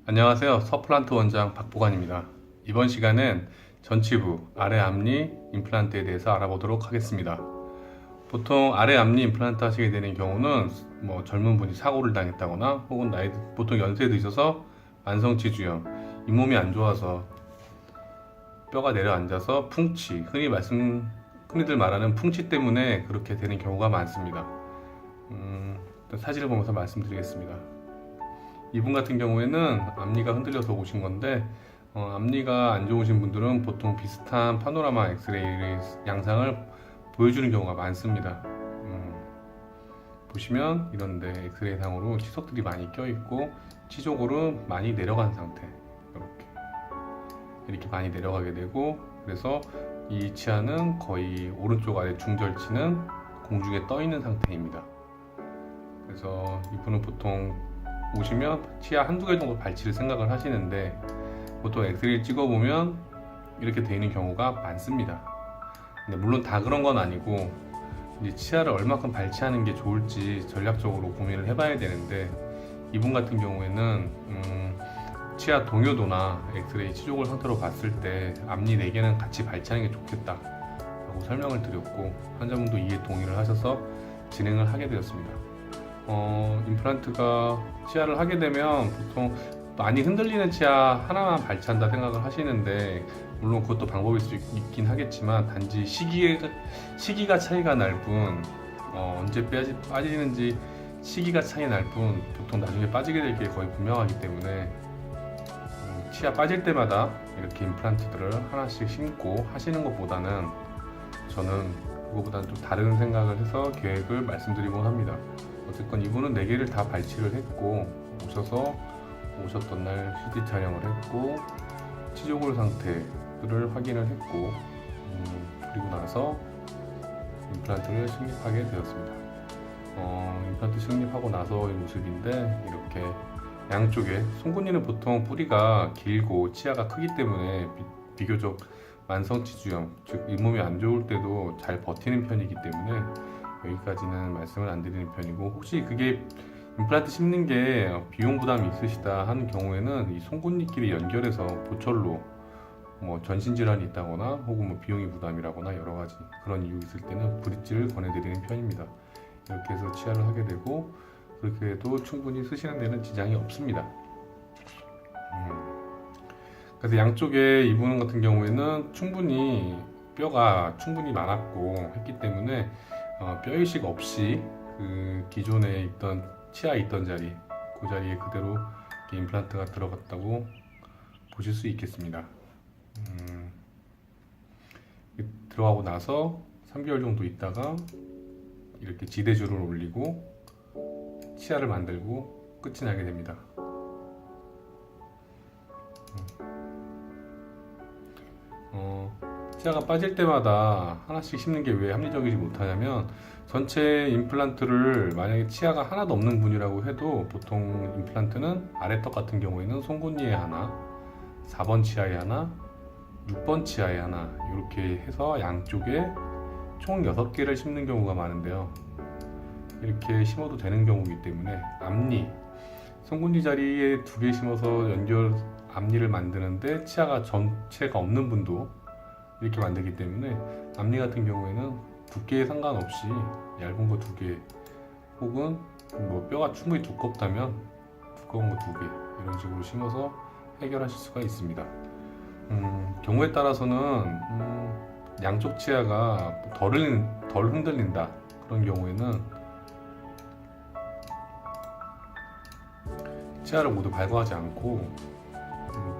안녕하세요. 서플란트 원장 박보관입니다. 이번 시간은 전치부 아래 앞니 임플란트에 대해서 알아보도록 하겠습니다. 보통 아래 앞니 임플란트 하시게 되는 경우는 젊은 분이 사고를 당했다거나 혹은 보통 연세 드셔서 만성치주염, 잇몸이 안 좋아서 뼈가 내려앉아서 풍치, 흔히들 말하는 풍치 때문에 그렇게 되는 경우가 많습니다. 사진을 보면서 말씀드리겠습니다. 이분 같은 경우에는 앞니가 흔들려서 오신 건데 앞니가 안 좋으신 분들은 보통 비슷한 파노라마 엑스레이 양상을 보여주는 경우가 많습니다. 보시면 이런데 엑스레이 상으로 치석들이 많이 껴있고 치조골은 많이 내려간 상태, 이렇게 많이 내려가게 되고, 그래서 이 치아는 거의 오른쪽 아래 중절치는 공중에 떠 있는 상태입니다. 그래서 이분은 보통 오시면 치아 한두 개 정도 발치를 생각을 하시는데 보통 엑스레이를 찍어보면 이렇게 되어 있는 경우가 많습니다. 근데 물론 다 그런 건 아니고 이제 치아를 얼마큼 발치하는 게 좋을지 전략적으로 고민을 해봐야 되는데, 이분 같은 경우에는 치아 동요도나 엑스레이 치조골 상태로 봤을 때 앞니 4개는 같이 발치하는 게 좋겠다 라고 설명을 드렸고, 환자분도 이에 동의를 하셔서 진행을 하게 되었습니다. 임플란트가 치아를 하게 되면 보통 많이 흔들리는 치아 하나만 발치한다 생각을 하시는데, 물론 그것도 방법일 수 있긴 하겠지만 단지 시기가 차이가 날 뿐, 언제 빠지는지 시기가 차이 날 뿐 보통 나중에 빠지게 될 게 거의 분명하기 때문에 치아 빠질 때마다 이렇게 임플란트들을 하나씩 심고 하시는 것보다는 저는 그거보다는 좀 다른 생각을 해서 계획을 말씀드리곤 합니다. 어쨌건 이분은 4개를 다 발치를 했고, 오셨던 날 CT 촬영을 했고 치조골 상태를 확인을 했고, 그리고 나서 임플란트를 식립하게 되었습니다. 임플란트 식립하고 나서의 모습인데, 이렇게 양쪽에 송곳니는 보통 뿌리가 길고 치아가 크기 때문에 비교적 만성치주염, 즉 잇몸이 안 좋을 때도 잘 버티는 편이기 때문에 여기까지는 말씀을 안 드리는 편이고, 혹시 그게 임플란트 심는 게 비용 부담이 있으시다 하는 경우에는 이 송곳니끼리 연결해서 보철로 전신 질환이 있다거나 혹은 비용이 부담이라거나 여러 가지 그런 이유 있을 때는 브릿지를 권해드리는 편입니다. 이렇게 해서 치아를 하게 되고, 그렇게 해도 충분히 쓰시는 데는 지장이 없습니다. 그래서 양쪽에 이분 같은 경우에는 충분히 뼈가 많았고 했기 때문에 뼈이식 없이 그 기존에 있던 치아 있던 자리, 그 자리에 그대로 임플란트가 들어갔다고 보실 수 있겠습니다. 들어가고 나서 3개월 정도 있다가 이렇게 지대줄을 올리고 치아를 만들고 끝이 나게 됩니다. 치아가 빠질 때마다 하나씩 심는 게 왜 합리적이지 못하냐면, 전체 임플란트를 만약에 치아가 하나도 없는 분이라고 해도 보통 임플란트는 아래턱 같은 경우에는 송곳니에 하나, 4번 치아에 하나, 6번 치아에 하나, 이렇게 해서 양쪽에 총 6개를 심는 경우가 많은데요. 이렇게 심어도 되는 경우이기 때문에 앞니, 송곳니 자리에 2개 심어서 앞니를 만드는데 치아가 전체가 없는 분도 이렇게 만들기 때문에 앞니 같은 경우에는 두께에 상관없이 얇은 거 2개 혹은 뼈가 충분히 두껍다면 두꺼운 거 2개 이런 식으로 심어서 해결하실 수가 있습니다. 경우에 따라서는 양쪽 치아가 덜 흔들린다 그런 경우에는 치아를 모두 발과하지 않고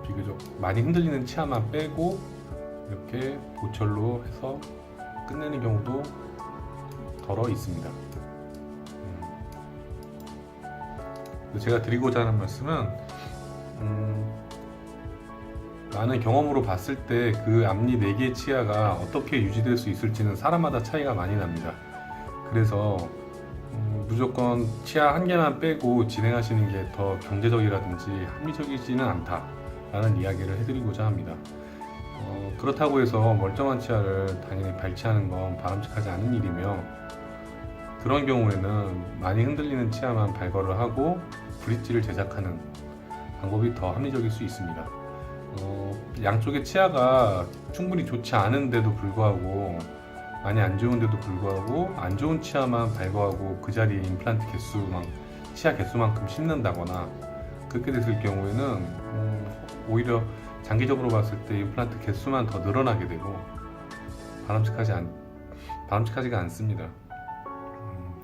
비교적 많이 흔들리는 치아만 빼고 이렇게 보철로 해서 끝내는 경우도 덜어 있습니다. 제가 드리고자 하는 말씀은 많은 경험으로 봤을 때 그 앞니 4개의 치아가 어떻게 유지될 수 있을지는 사람마다 차이가 많이 납니다. 그래서 무조건 치아 1개만 빼고 진행하시는 게 더 경제적이라든지 합리적이지는 않다라는 이야기를 해드리고자 합니다. 그렇다고 해서 멀쩡한 치아를 당연히 발치하는 건 바람직하지 않은 일이며, 그런 경우에는 많이 흔들리는 치아만 발거를 하고 브릿지를 제작하는 방법이 더 합리적일 수 있습니다. 양쪽의 치아가 충분히 좋지 않은데도 불구하고, 많이 안 좋은데도 불구하고 안 좋은 치아만 발거하고 그 자리에 임플란트 치아 개수만큼 심는다거나 그렇게 됐을 경우에는 오히려 장기적으로 봤을 때 임플란트 개수만 더 늘어나게 되고 바람직하지가 않습니다.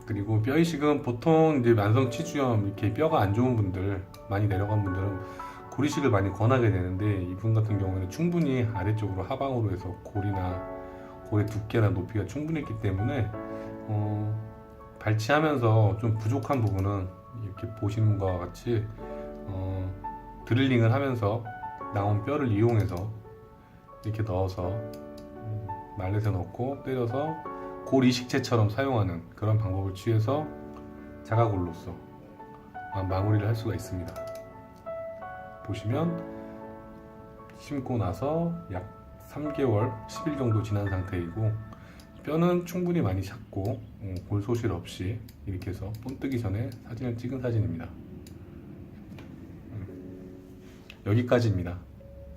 그리고 뼈 이식은 보통 이제 만성 치주염, 이렇게 뼈가 안 좋은 분들, 많이 내려간 분들은 고리식을 많이 권하게 되는데, 이분 같은 경우에는 충분히 아래쪽으로 하방으로 해서 골의 두께나 높이가 충분했기 때문에 발치하면서 좀 부족한 부분은 이렇게 보시는 것과 같이 드릴링을 하면서 나온 뼈를 이용해서 이렇게 넣어서 말렛에 넣고 때려서 골 이식체처럼 사용하는 그런 방법을 취해서 자가골로서 마무리를 할 수가 있습니다. 보시면 심고 나서 약 3개월, 10일 정도 지난 상태이고, 뼈는 충분히 많이 찼고 골 소실 없이 이렇게 해서 본뜨기 전에 사진을 찍은 사진입니다. 여기까지입니다.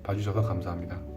봐주셔서 감사합니다.